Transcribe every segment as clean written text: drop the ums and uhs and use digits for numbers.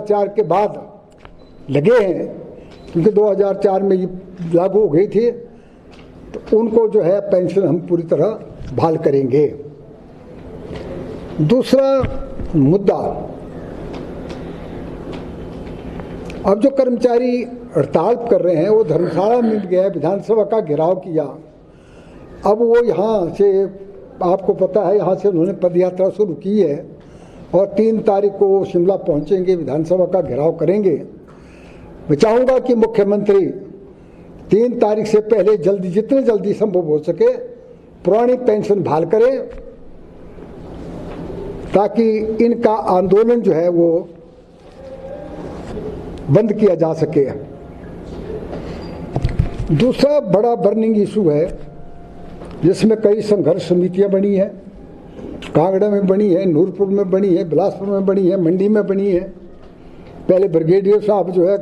2004 के बाद लगे हैं, क्योंकि 2004 में ये लागू हो गई थी, तो उनको जो है पेंशन हम पूरी तरह बहाल करेंगे। दूसरा मुद्दा, अब जो कर्मचारी हड़ताल कर रहे हैं वो धर्मशाला में गए, विधानसभा का घेराव किया। अब वो यहाँ से, आपको पता है, यहाँ से उन्होंने पदयात्रा शुरू की है और 3 तारीख को शिमला पहुँचेंगे, विधानसभा का घेराव करेंगे। मैं चाहूँगा कि मुख्यमंत्री 3 तारीख से पहले जल्दी, जितने जल्दी संभव हो सके, पुरानी पेंशन बहाल करें, ताकि इनका आंदोलन जो है वो बंद किया जा सके। दूसरा बड़ा बर्निंग इशू है जिसमें कई संघर्ष समितियां बनी हैं, कांगड़ा में बनी है, नूरपुर में बनी है, बिलासपुर में बनी है, मंडी में बनी है। पहले ब्रिगेडियर साहब जो है,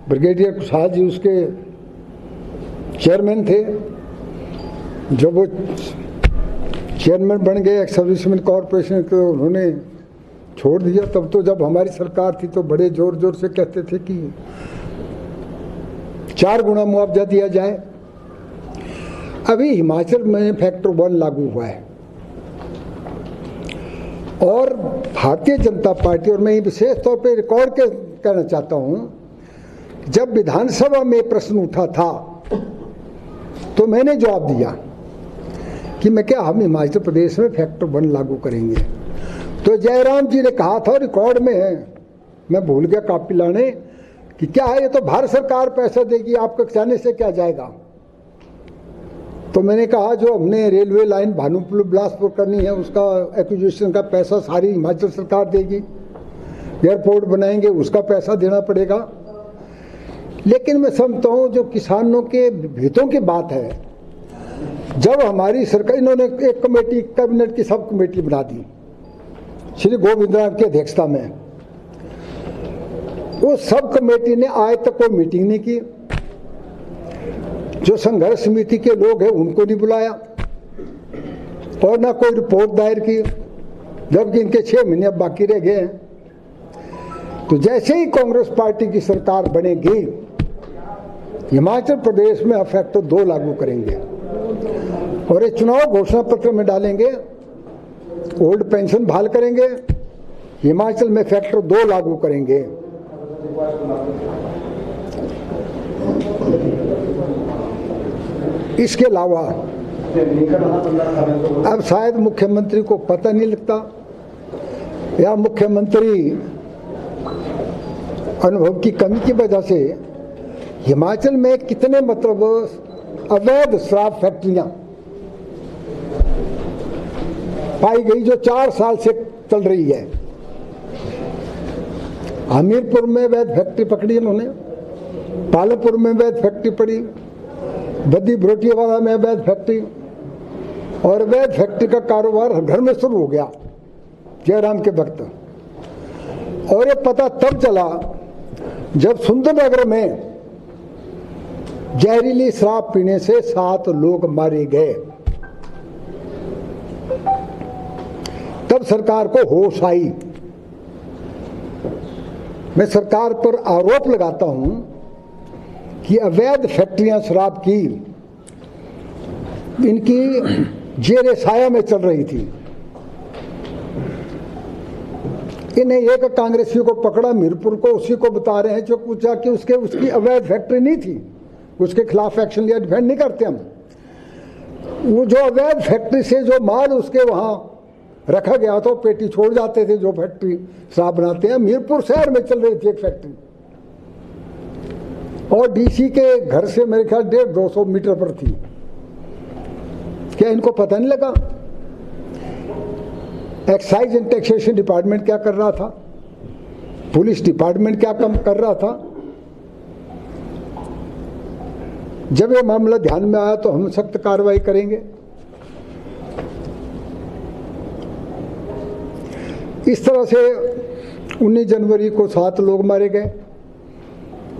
ब्रिगेडियर कुशवाहा जी उसके चेयरमैन थे। जब वो चेयरमैन बन गए एक्स सर्विसमैन कॉरपोरेशन को, उन्होंने छोड़ दिया। तब तो जब हमारी सरकार थी तो बड़े जोर जोर से कहते थे कि 4 गुना मुआवजा दिया जाए। अभी हिमाचल में फैक्टर 1 लागू हुआ है और भारतीय जनता पार्टी, और मैं विशेष तौर पे रिकॉर्ड के कहना चाहता हूं, जब विधानसभा में प्रश्न उठा था तो मैंने जवाब दिया कि मैं क्या, हम हिमाचल प्रदेश में फैक्टर 1 लागू करेंगे। तो जयराम जी ने कहा था, रिकॉर्ड में है, मैं भूल गया कॉपी लाने, कि क्या है ये तो भारत सरकार पैसा देगी, आपके खजाने से क्या जाएगा। तो मैंने कहा जो हमने रेलवे लाइन भानुपुर बिलासपुर करनी है उसका एक्विजिशन का पैसा सारी हिमाचल सरकार देगी, एयरपोर्ट बनाएंगे उसका पैसा देना पड़ेगा। लेकिन मैं समझता हूँ जो किसानों के हितों की बात है, जब हमारी सरकार, इन्होंने एक कमेटी, कैबिनेट की सब कमेटी बना दी श्री गोविंद राम की अध्यक्षता में, वो सब कमेटी ने आज तक कोई मीटिंग नहीं की। जो संघर्ष समिति के लोग हैं उनको नहीं बुलाया और ना कोई रिपोर्ट दायर की, जबकि इनके 6 महीने अब बाकी रह गए हैं। तो जैसे ही कांग्रेस पार्टी की सरकार बनेगी, हिमाचल प्रदेश में फैक्टर 2 लागू करेंगे और ये चुनाव घोषणा पत्र में डालेंगे, ओल्ड पेंशन बहाल करेंगे, हिमाचल में फैक्टर 2 लागू करेंगे। इसके अलावा अब शायद मुख्यमंत्री को पता नहीं लगता या मुख्यमंत्री अनुभव की कमी की वजह से हिमाचल में कितने मतलब अवैध शराब फैक्ट्रियां पाई गई जो 4 साल से चल रही है। हमीरपुर में अवैध फैक्ट्री पकड़ी इन्होंने, पालमपुर में अवैध फैक्ट्री पड़ी, बद्दी बरोटियावाला में अवैध फैक्ट्री, और अवैध फैक्ट्री का कारोबार घर में शुरू हो गया जयराम के वक्त। और ये पता तब चला जब सुंदरनगर में जहरीली शराब पीने से 7 लोग मारे गए। तब सरकार को होश आई। मैं सरकार पर आरोप लगाता हूं कि अवैध फैक्ट्रियां शराब की इनकी जेरे साया में चल रही थी। इन्हें एक कांग्रेसी को पकड़ा मीरपुर को, उसी को बता रहे हैं जो पूछा कि उसकी अवैध फैक्ट्री नहीं थी, उसके खिलाफ एक्शन लिया, डिफेंड नहीं करते हम। वो जो अवैध फैक्ट्री से जो माल उसके वहां रखा गया तो पेटी छोड़ जाते थे, जो फैक्ट्री शराब बनाते हैं। मीरपुर शहर में चल रही थी एक फैक्ट्री और डीसी के घर से मेरे ख्याल 150-200 मीटर पर थी। क्या इनको पता नहीं लगा? एक्साइज एंड टैक्सेशन डिपार्टमेंट क्या कर रहा था, पुलिस डिपार्टमेंट क्या काम कर रहा था? जब ये मामला ध्यान में आया तो हम सख्त कार्रवाई करेंगे। इस तरह से 19 जनवरी को 7 लोग मारे गए।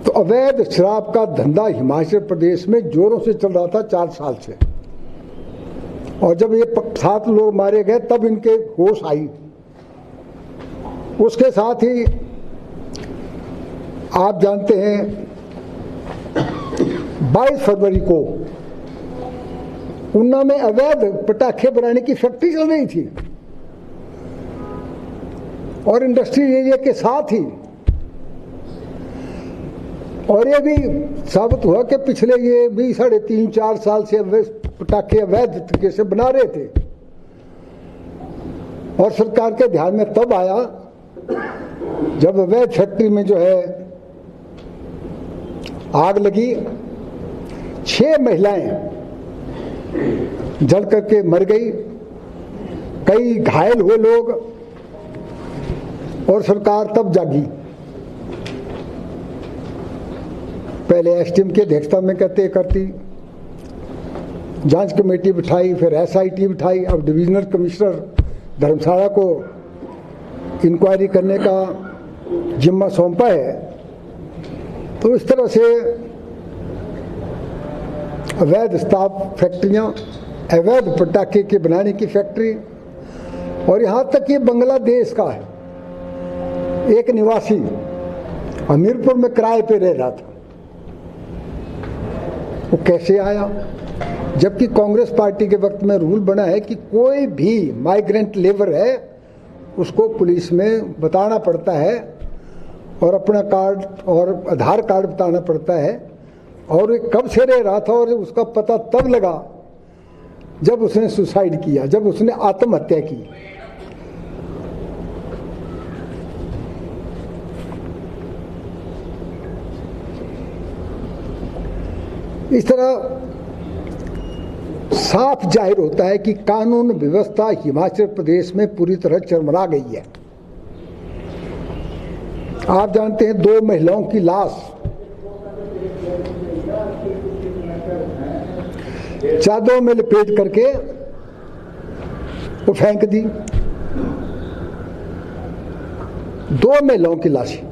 तो अवैध शराब का धंधा हिमाचल प्रदेश में जोरों से चल रहा था 4 साल से, और जब ये 7 लोग मारे गए तब इनके होश आई। उसके साथ ही आप जानते हैं 22 फरवरी को ऊना में अवैध पटाखे बनाने की फैक्ट्री चल रही थी और इंडस्ट्रियल एरिया के साथ ही। और ये भी साबित हुआ कि पिछले ये भी 3.5-4 साल से पटाखे अवैध तरीके से बना रहे थे। और सरकार के ध्यान में तब आया जब अवैध फैक्ट्री में जो है आग लगी, 6 महिलाएं जल करके मर गई, कई घायल हुए लोग, और सरकार तब जागी। पहले एसडीएम की अध्यक्षता में करती जांच कमेटी बिठाई, फिर एसआईटी बिठाई, अब डिविजनल कमिश्नर धर्मशाला को इंक्वायरी करने का जिम्मा सौंपा है। तो इस तरह से अवैध स्टाफ फैक्ट्रियां, अवैध पटाखे के बनाने की फैक्ट्री, और यहाँ तक ये बांग्लादेश का है एक निवासी हमीरपुर में किराए पे रह रहा था। वो कैसे आया? जबकि कांग्रेस पार्टी के वक्त में रूल बना है कि कोई भी माइग्रेंट लेबर है उसको पुलिस में बताना पड़ता है और अपना कार्ड और आधार कार्ड बताना पड़ता है। और ये कब से रह रहा था और उसका पता तब लगा जब उसने सुसाइड किया, जब उसने आत्महत्या की। इस तरह साफ जाहिर होता है कि कानून व्यवस्था हिमाचल प्रदेश में पूरी तरह चरमरा गई है। आप जानते हैं 2 महिलाओं की लाश चादरों में लपेट करके वो फेंक दी। 2 महिलाओं की लाशें,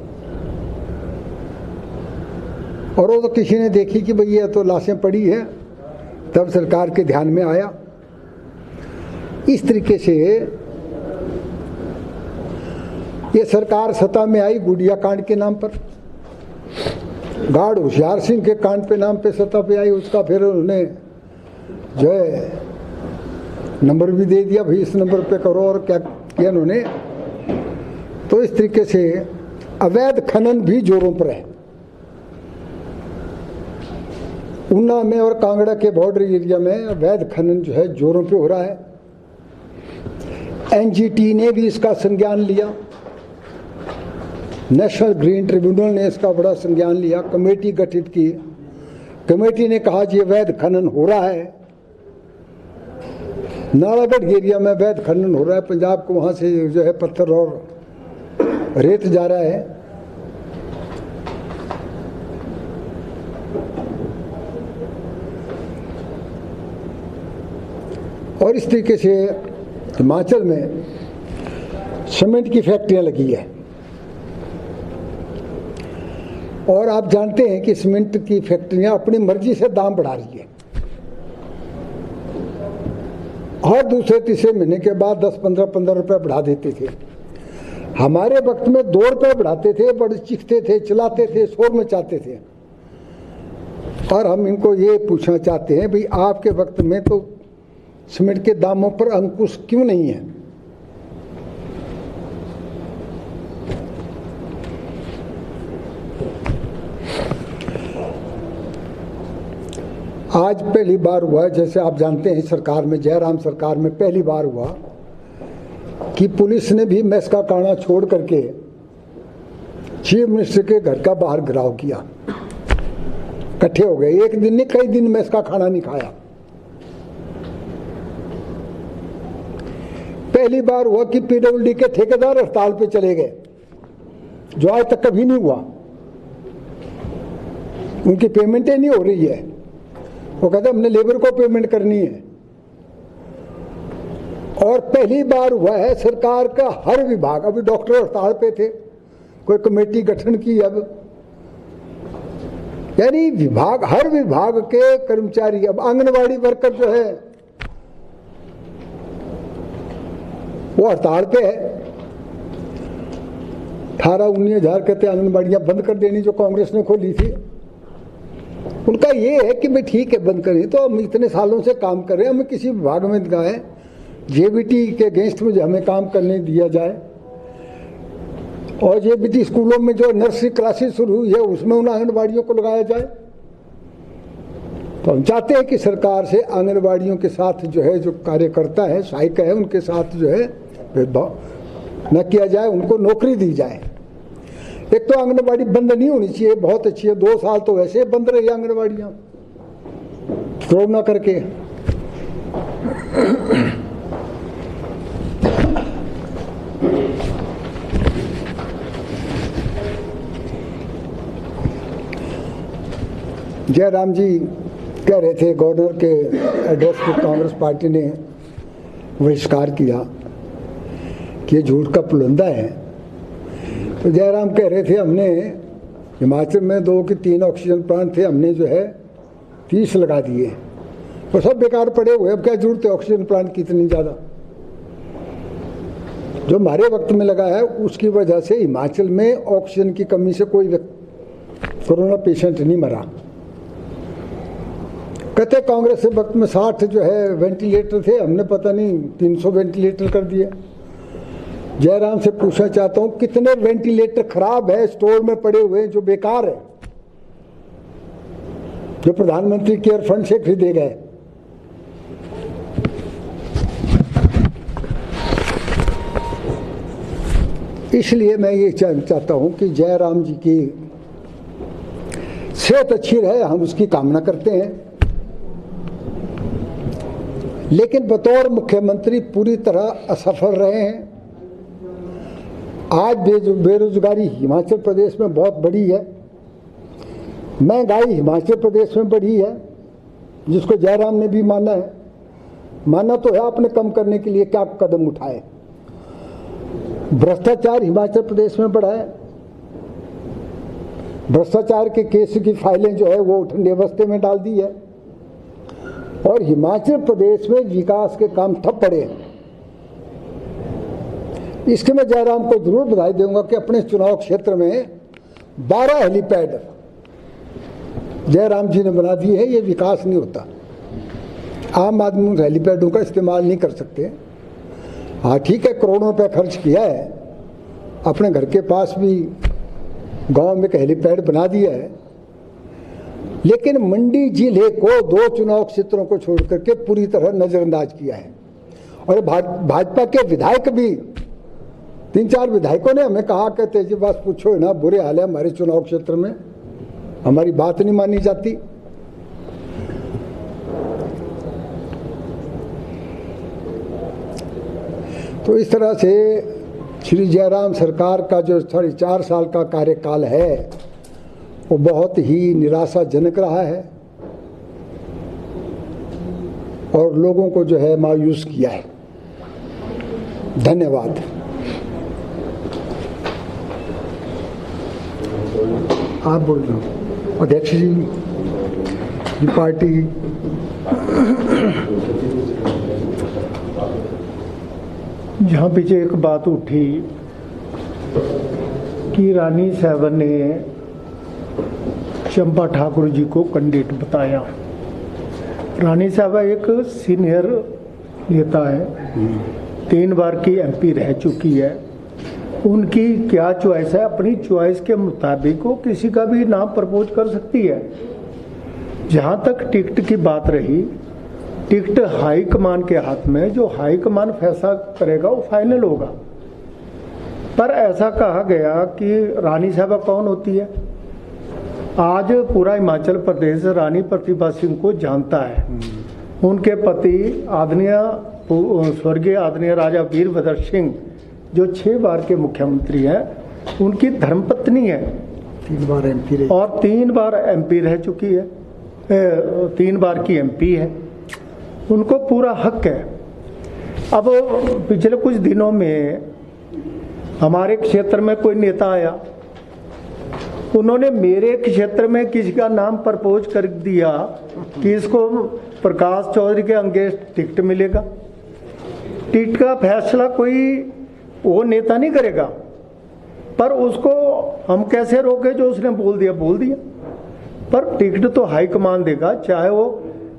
और वो तो किसी ने देखी कि भाई ये तो लाशें पड़ी हैं, तब सरकार के ध्यान में आया। इस तरीके से ये सरकार सत्ता में आई गुड़िया कांड के नाम पर, गार्ड होशियार सिंह के कांड पे नाम पे सत्ता पे आई। उसका फिर उन्होंने जो है नंबर भी दे दिया, भाई इस नंबर पे करो, और क्या किया उन्होंने। तो इस तरीके से अवैध खनन भी जोरों पर है। ऊना में और कांगड़ा के बॉर्डर एरिया में अवैध खनन जो है जोरों पे हो रहा है। एनजीटी ने भी इसका संज्ञान लिया, नेशनल ग्रीन ट्रिब्यूनल ने इसका बड़ा संज्ञान लिया, कमेटी गठित की। कमेटी ने कहा कि अवैध खनन हो रहा है, नालागढ़ एरिया में अवैध खनन हो रहा है, पंजाब को वहां से जो है पत्थर और रेत जा रहा है। और इस तरीके से हिमाचल में सीमेंट की फैक्ट्रियां लगी है। और आप जानते हैं कि सीमेंट की फैक्ट्रियां अपनी मर्जी से दाम बढ़ा रही है। हर दूसरे तीसरे महीने के बाद 10-15 रुपए बढ़ा देते थे। हमारे वक्त में 2 रुपए बढ़ाते थे, बड़े चीखते थे, चिल्लाते थे, शोर मचाते थे। और हम इनको ये पूछना चाहते हैं, भाई आपके वक्त में तो सीमेंट के दामों पर अंकुश क्यों नहीं है? आज पहली बार हुआ, जैसे आप जानते हैं सरकार में, जयराम सरकार में पहली बार हुआ कि पुलिस ने भी मेस का खाना छोड़ करके चीफ मिनिस्टर के घर का बाहर घेराव किया। इकट्ठे हो गए, एक दिन नहीं कई दिन मेस का खाना नहीं खाया। पहली बार हुआ कि पीडब्ल्यूडी के ठेकेदार हड़ताल पे चले गए, जो आज तक कभी नहीं हुआ। उनकी पेमेंटें नहीं हो रही है, वो कहते हमने लेबर को पेमेंट करनी है। और पहली बार हुआ है सरकार का हर विभाग, अभी डॉक्टर हड़ताल पे थे, कोई कमेटी गठन की, अब यानी विभाग, हर विभाग के कर्मचारी, अब आंगनवाड़ी वर्कर जो है वो हड़ताल पे है। 18-19 हज़ार कहते आंगनबाड़ियाँ बंद कर देनी जो कांग्रेस ने खोली थी। उनका ये है कि भाई ठीक है बंद करें, तो हम इतने सालों से काम कर रहे हैं, हमें किसी विभाग में गए जेबीटी के अगेंस्ट में हमें काम करने दिया जाए, और जेबीटी स्कूलों में जो नर्सरी क्लासेस शुरू हुई है उसमें उन आंगनबाड़ियों को लगाया जाए। तो हम चाहते हैं कि सरकार से आंगनबाड़ियों के साथ जो है, जो कार्यकर्ता है, सहायक है, उनके साथ जो है भेदभाव न किया जाए, उनको नौकरी दी जाए। एक तो आंगनबाड़ी बंद नहीं होनी चाहिए, बहुत अच्छी है, 2 साल तो वैसे बंद रही आंगनबाड़ियाँ कोरोना करके। जयराम जी कह रहे थे गवर्नर के एड्रेस को कांग्रेस पार्टी ने बहिष्कार किया कि ये झूठ का पुलंदा है। तो जयराम कह रहे थे हमने हिमाचल में 2 कि 3 ऑक्सीजन प्लांट थे, हमने जो है 30 लगा दिए, वो सब बेकार पड़े हुए, अब क्या जरूरत है ऑक्सीजन प्लांट की इतनी ज़्यादा। जो हमारे वक्त में लगा है उसकी वजह से हिमाचल में ऑक्सीजन की कमी से कोई कोरोना पेशेंट नहीं मरा। कहते कांग्रेस के वक्त में 60 जो है वेंटिलेटर थे, हमने पता नहीं 300 वेंटिलेटर कर दिए। जयराम से पूछना चाहता हूं कितने वेंटिलेटर खराब है स्टोर में पड़े हुए जो बेकार है, जो प्रधानमंत्री केयर फंड से खरीदे गए। इसलिए मैं ये चाहता हूं कि जयराम जी की सेहत अच्छी रहे, हम उसकी कामना करते हैं, लेकिन बतौर मुख्यमंत्री पूरी तरह असफल रहे हैं। आज बेरोजगारी हिमाचल प्रदेश में बहुत बढ़ी है, महंगाई हिमाचल प्रदेश में बढ़ी है, जिसको जयराम ने भी माना है। माना तो है, आपने कम करने के लिए क्या कदम उठाए। भ्रष्टाचार हिमाचल प्रदेश में बढ़ा है, भ्रष्टाचार के केस की फाइलें जो है वो ठंडे अवस्थे में डाल दी है, और हिमाचल प्रदेश में विकास के काम ठप पड़े हैं। इसके मैं जयराम को जरूर बधाई दूंगा कि अपने चुनाव क्षेत्र में 12 हेलीपैड जयराम जी ने बना दिए हैं। ये विकास नहीं होता, आम आदमी उन हेलीपैडों का इस्तेमाल नहीं कर सकते। हाँ ठीक है, करोड़ों रुपए खर्च किया है, अपने घर के पास भी गांव में एक हेलीपैड बना दिया है, लेकिन मंडी जिले को 2 चुनाव क्षेत्रों को छोड़ करके पूरी तरह नजरअंदाज किया है। और भाजपा के विधायक भी 3-4 विधायकों ने हमें कहा कि तेजी बस पूछो ना, बुरे हाल है हमारे चुनाव क्षेत्र में, हमारी बात नहीं मानी जाती। तो इस तरह से श्री जयराम सरकार का जो 4.5 साल का कार्यकाल है वो बहुत ही निराशाजनक रहा है और लोगों को जो है मायूस किया है। धन्यवाद। आप बोल रहे हो अध्यक्ष जी, पार्टी जहाँ पीछे एक बात उठी कि रानी साहब ने चंपा ठाकुर जी को कैंडिडेट बताया। रानी साहब एक सीनियर नेता है, 3 बार की एमपी रह चुकी है। उनकी क्या चॉइस है, अपनी चॉइस के मुताबिक वो किसी का भी नाम प्रपोज कर सकती है। जहाँ तक टिकट की बात रही, टिकट हाईकमान के हाथ में, जो हाईकमान फैसला करेगा वो फाइनल होगा। पर ऐसा कहा गया कि रानी साहबा कौन होती है। आज पूरा हिमाचल प्रदेश रानी प्रतिभा सिंह को जानता है। उनके पति आदरणीय स्वर्गीय आदरणीय राजा वीरभद्र सिंह जो 6 बार के मुख्यमंत्री हैं, उनकी धर्मपत्नी है, 3 बार एमपी रही और 3 बार एमपी रह चुकी है, 3 बार की एमपी है। उनको पूरा हक है। अब पिछले कुछ दिनों में हमारे क्षेत्र में कोई नेता आया, उन्होंने मेरे क्षेत्र में किसी का नाम प्रपोज कर दिया कि इसको प्रकाश चौधरी के अगेंस्ट टिकट मिलेगा। टिकट का फैसला कोई वो नेता नहीं करेगा, पर उसको हम कैसे रोके? जो उसने बोल दिया। पर टिकट तो हाईकमान देगा, चाहे वो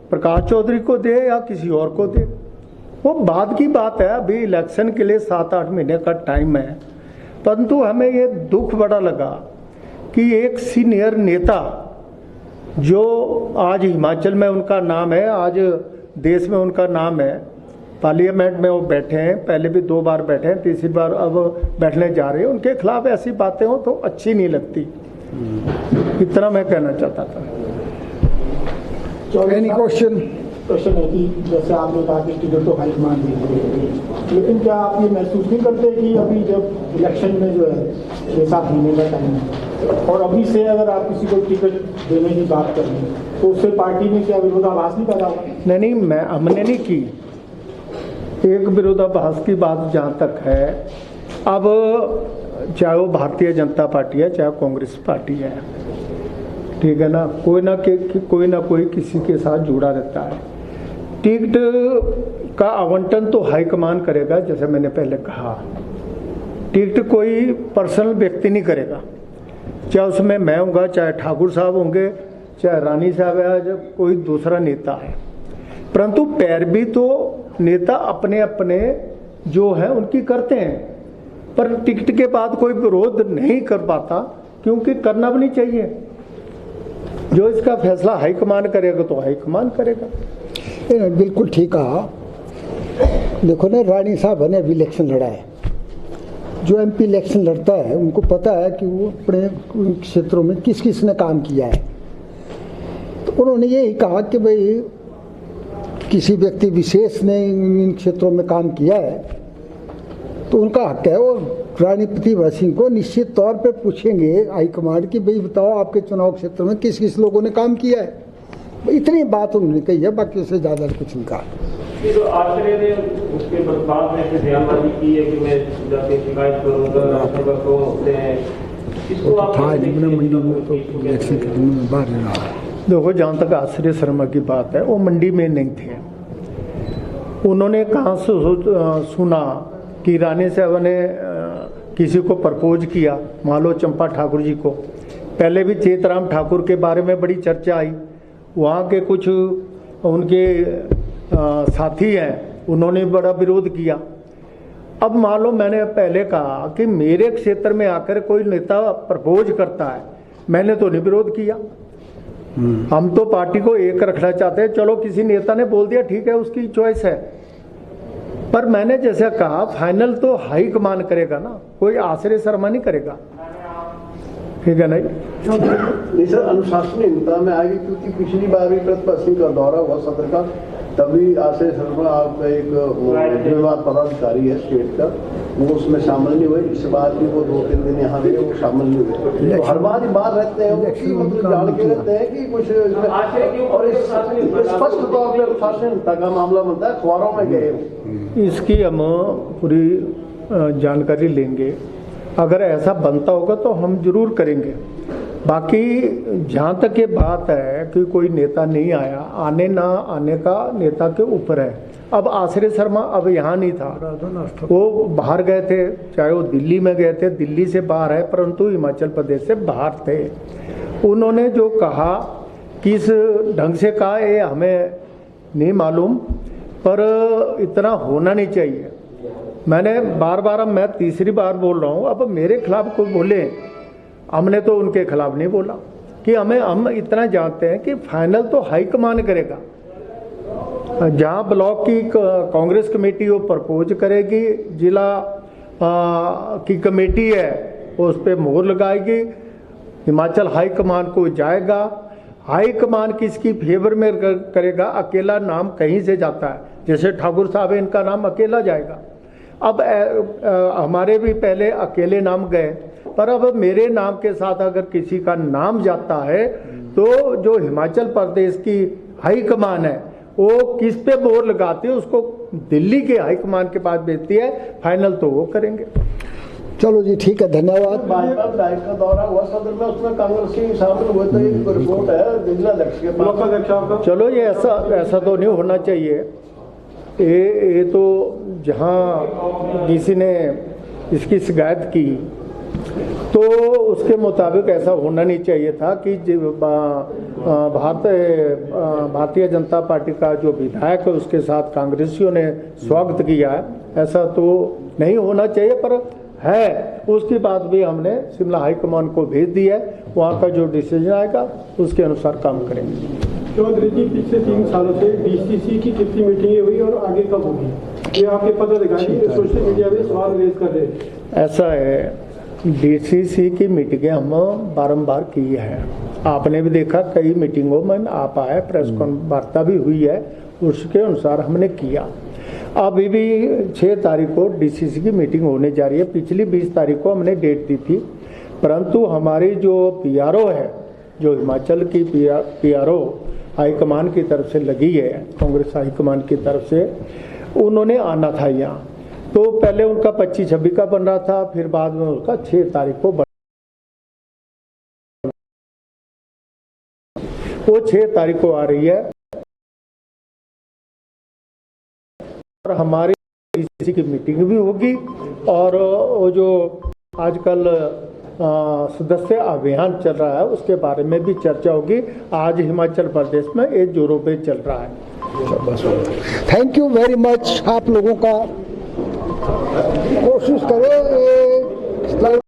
प्रकाश चौधरी को दे या किसी और को दे, वो बाद की बात है। अभी इलेक्शन के लिए 7-8 महीने का टाइम है। परंतु हमें ये दुख बड़ा लगा कि एक सीनियर नेता, जो आज हिमाचल में उनका नाम है, आज देश में उनका नाम है, पार्लियामेंट में वो बैठे हैं, पहले भी 2 बार बैठे हैं, तीसरी बार अब बैठने जा रहे हैं, उनके खिलाफ ऐसी बातें हो तो अच्छी नहीं लगती। इतना मैं कहना चाहता था। एनी क्वेश्चन है कि जैसे आपने कहा कि टिकट तो हाईकमान देगी, लेकिन क्या आप ये महसूस नहीं करते कि अभी जब इलेक्शन में जो है 6-7 महीने का टाइम है और अभी से अगर आप किसी को टिकट देने की बात कर रहे हैं तो उससे पार्टी में क्या विरोधाभास नहीं पैदा होगा? नहीं, हमने नहीं की। एक विरोधाभास की बात जहाँ तक है, अब चाहे वो भारतीय जनता पार्टी है चाहे कांग्रेस पार्टी है, ठीक है ना, कोई ना कोई किसी के साथ जुड़ा रहता है। टिकट का आवंटन तो हाईकमान करेगा, जैसे मैंने पहले कहा। टिकट कोई पर्सनल व्यक्ति नहीं करेगा, चाहे उसमें मैं हूँगा, चाहे ठाकुर साहब होंगे, चाहे रानी साहब है, जब कोई दूसरा नेता है। परंतु पैरवी तो नेता अपने अपने जो है उनकी करते हैं, पर टिकट के बाद कोई विरोध नहीं कर पाता, क्योंकि करना भी नहीं चाहिए। जो इसका फैसला हाईकमान करेगा तो हाईकमान करेगा। बिल्कुल ठीक कहा। देखो ना, रानी साहब ने अभी इलेक्शन लड़ा है। जो एमपी इलेक्शन लड़ता है उनको पता है कि वो अपने क्षेत्रों में किस किस ने काम किया है। तो उन्होंने यही कहा कि भाई किसी व्यक्ति विशेष ने इन क्षेत्रों में काम किया है तो उनका हक है। वो रानी प्रतिभा सिंह को निश्चित तौर पे पूछेंगे हाईकमांड की, भाई बताओ आपके चुनाव क्षेत्र में किस किस लोगों ने काम किया है। इतनी बात उन्होंने कही है, बाकी उससे ज़्यादा कुछ नहीं कहा। तो आश्रय ने उसके बाद में बयानबाजी की है कि मैं जाके शिकायत करूंगा, इसको आप मंडी में तो इलेक्शन के दिन में बाहर रहा है। देखो, जहाँ तक आश्रय शर्मा की बात है, वो मंडी में नहीं थे। उन्होंने कहाँ से सुना कि रानी साहब ने किसी को प्रपोज किया, मान लो चंपा ठाकुर जी को। पहले भी चेतराम ठाकुर के बारे में बड़ी चर्चा आई, वहाँ के कुछ उनके साथी हैं, उन्होंने बड़ा विरोध किया। अब मान लो मैंने पहले कहा कि मेरे क्षेत्र में आकर कोई नेता प्रपोज करता है, मैंने तो नहीं विरोध किया। हम तो पार्टी को एक रखना चाहते हैं। चलो किसी नेता ने बोल दिया, ठीक है, उसकी चॉइस है, पर मैंने जैसा कहा फाइनल तो हाईकमान करेगा ना, कोई आश्रय शर्मा नहीं करेगा, ठीक है? नहीं सर, अनुशासनहीनता में आएगी, क्योंकि पिछली बार भी प्रतिभा सिंह का दौरा हुआ सदर का, तभी आश्रय शर्मा आपका एक जिम्मेदार पदाधिकारी है स्टेट का, वो उसमें शामिल नहीं हुए। इस बार भी वो 2-3 दिन यहाँ रहे, वो शामिल नहीं हुए। तो हर बार ही बाहर रहते हैं, वो मतलब जान के रहते हैं कि कुछ और स्पष्ट तौर पर अनुशासनहीनता का मामला बनता है, अखबारों में गए। इसकी हम पूरी जानकारी लेंगे, अगर ऐसा बनता होगा तो हम जरूर करेंगे। बाकी जहाँ तक ये बात है कि कोई नेता नहीं आया, आने ना आने का नेता के ऊपर है। अब आश्रय शर्मा अब यहाँ नहीं था, वो बाहर गए थे, चाहे वो दिल्ली में गए थे, दिल्ली से बाहर है, परंतु हिमाचल प्रदेश से बाहर थे। उन्होंने जो कहा, किस ढंग से कहा ये हमें नहीं मालूम, पर इतना होना नहीं चाहिए। मैंने बार अब मैं तीसरी बार बोल रहा हूँ, अब मेरे खिलाफ कोई बोले, हमने तो उनके खिलाफ नहीं बोला कि हम इतना जानते हैं कि फाइनल तो हाईकमान करेगा। जहाँ ब्लॉक की कांग्रेस कमेटी वो प्रपोज करेगी, जिला की कमेटी है उस पर मोहर लगाएगी, हिमाचल हाईकमान को जाएगा। हाईकमान किसकी फेवर में करेगा? अकेला नाम कहीं से जाता है, जैसे ठाकुर साहब इनका नाम अकेला जाएगा। अब हमारे भी पहले अकेले नाम गए, पर अब मेरे नाम के साथ अगर किसी का नाम जाता है तो जो हिमाचल प्रदेश की हाईकमान है वो किस पे मोहर लगाती है, उसको दिल्ली के हाईकमान के पास भेजती है। फाइनल तो वो करेंगे। चलो जी, ठीक है, धन्यवाद। भाजपा विधायक का दौरा हुआ सदर में, उसमें कांग्रेस के शामिल हुए, तो एक रिपोर्ट है जिलाध्यक्ष के पास। चलो, ये ऐसा तो नहीं होना चाहिए। ये तो जहाँ किसी ने इसकी शिकायत की तो उसके मुताबिक ऐसा होना नहीं चाहिए था कि भारतीय जनता पार्टी का जो विधायक है उसके साथ कांग्रेसियों ने स्वागत किया है, ऐसा तो नहीं होना चाहिए, पर है। उसकी बात भी हमने शिमला हाईकमान को भेज दिया है, वहाँ का जो डिसीजन आएगा उसके अनुसार काम करेंगे। चौधरी जी, पिछले 3 सालों से डीसीसी की कितनी मीटिंगें हुई और आगे कब होगी, ये आपके पदाधिकारी सोशल मीडिया में सवाल रेज कर रहे हैं। ऐसा है, डीसीसी की मीटिंगें हम बारंबार की है, आपने भी देखा कई मीटिंगों में आप आए, प्रेस वार्ता भी हुई है, उसके अनुसार हमने किया। अभी भी 6 तारीख को डीसीसी की मीटिंग होने जा रही है। पिछली 20 तारीख को हमने डेट दी थी, परंतु हमारी जो पीआरओ है, जो हिमाचल की पीआरओ हाईकमान की तरफ से लगी है, कांग्रेस हाईकमान की तरफ से, उन्होंने आना था यहाँ, तो पहले उनका 25-26 का बन रहा था, फिर बाद में उसका 6 तारीख को वो 6 तारीख को आ रही है। और हमारी डीसीसी की मीटिंग भी होगी और वो जो आजकल सदस्य अभियान चल रहा है उसके बारे में भी चर्चा होगी। आज हिमाचल प्रदेश में ये जोरों पे चल रहा है। Thank you very much. आप लोगों का कोशिश करें